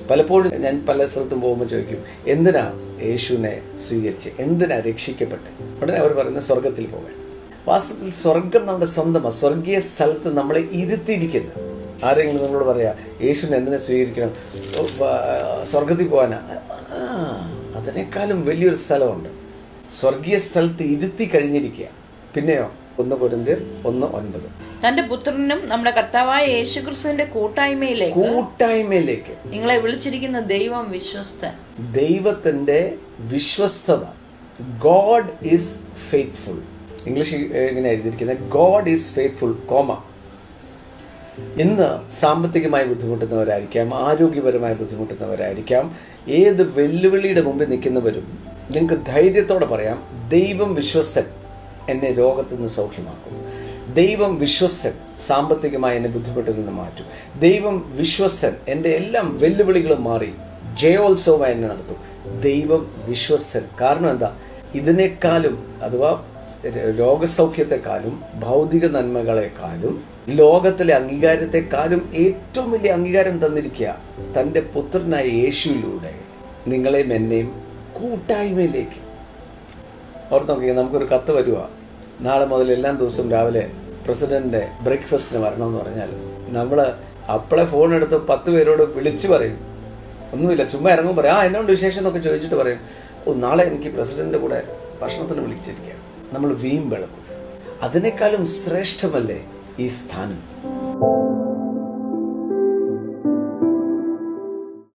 പലപ്പോഴും ഞാൻ പല സ്ഥലത്തും പോകുമ്പോൾ ചോദിക്കും, എന്തിനാ യേശുവിനെ സ്വീകരിച്ച്, എന്തിനാ രക്ഷിക്കപ്പെട്ടെ? ഉടനെ അവർ പറയുന്നത് സ്വർഗത്തിൽ പോകാൻ. വാസ്തവത്തിൽ സ്വർഗം നമ്മുടെ സ്വന്തമാണ്. സ്വർഗീയ സ്ഥലത്ത് നമ്മളെ ഇരുത്തിയിരിക്കുന്നത്. ആരെങ്കിലും നമ്മളോട് പറയാ യേശുവിനെ എന്തിനെ സ്വീകരിക്കണം, സ്വർഗത്തിൽ പോകാനാ? അതിനേക്കാളും വലിയൊരു സ്ഥലമുണ്ട്. സ്വർഗീയ സ്ഥലത്ത് ഇരുത്തി കഴിഞ്ഞിരിക്കുക. പിന്നെയോ 1 കൊരിന്ത്യർ 1:9 തന്റെ പുത്രനും നമ്മുടെ കർത്താവായ യേശുക്രിസ്തുവിന്റെ കൂട്ടായ്മയിലേക്ക് നിങ്ങളെ വിളിച്ചിരിക്കുന്ന ദൈവം വിശ്വസ്തൻ. ദൈവത്തിന്റെ വിശ്വസ്തത. God is faithful. ഇംഗ്ലീഷ് ഇങ്ങനെ എഴുതിയിരിക്കുന്നത് ഗോഡ് ഈസ് ഫെയ്ത്ത്ഫുൾ, കോമ. ഇന്ന് സാമ്പത്തികമായി ബുദ്ധിമുട്ടുന്നവരായിരിക്കാം, ആരോഗ്യപരമായി ബുദ്ധിമുട്ടുന്നവരായിരിക്കാം, ഏത് വെല്ലുവിളിയുടെ മുമ്പിൽ നിൽക്കുന്നവരും നിങ്ങൾക്ക് ധൈര്യത്തോടെ പറയാം, ദൈവം വിശ്വസ്തൻ എന്നെ രോഗത്തിൽ നിന്ന് സൗഖ്യമാക്കും. ദൈവം വിശ്വസ്തൻ സാമ്പത്തികമായി എന്നെ ബുദ്ധിമുട്ടിൽ നിന്ന് മാറ്റും. ദൈവം വിശ്വസ്തൻ എൻ്റെ എല്ലാം വെല്ലുവിളികളും മാറി ജയോത്സവമായി എന്നെ നടത്തും. ദൈവം വിശ്വസ്തൻ. കാരണം എന്താ? ഇതിനേക്കാളും, അഥവാ രോഗസൗഖ്യത്തെക്കാളും ഭൗതിക നന്മകളെക്കാളും ലോകത്തിലെ അംഗീകാരത്തെക്കാളും ഏറ്റവും വലിയ അംഗീകാരം തന്നിരിക്കുക തൻ്റെ പുത്രനായ യേശുവിലൂടെ നിങ്ങളെയും എന്നെയും കൂട്ടായ്മയിലേക്ക്. ഓർത്ത് നോക്കിയാൽ നമുക്കൊരു കത്ത് വരുക, നാളെ മുതൽ എല്ലാ ദിവസവും രാവിലെ പ്രസിഡന്റിന്റെ ബ്രേക്ക്ഫാസ്റ്റിന് വരണമെന്ന് പറഞ്ഞാൽ നമ്മൾ അപ്പോളെ ഫോൺ എടുത്ത് 10 പേരോട് വിളിച്ച് പറയും, ഒന്നുമില്ല, ചുമ്മാ ഇറങ്ങും, പറയാം എന്നോട് വിശേഷം എന്നൊക്കെ ചോദിച്ചിട്ട് പറയും, നാളെ എനിക്ക് പ്രസിഡന്റിന്റെ കൂടെ ഭക്ഷണത്തിന് വിളിച്ചിരിക്കുക. നമ്മൾ വീമ്പെളുക്കും. അതിനേക്കാളും ശ്രേഷ്ഠമല്ലേ ഈ സ്ഥാനം?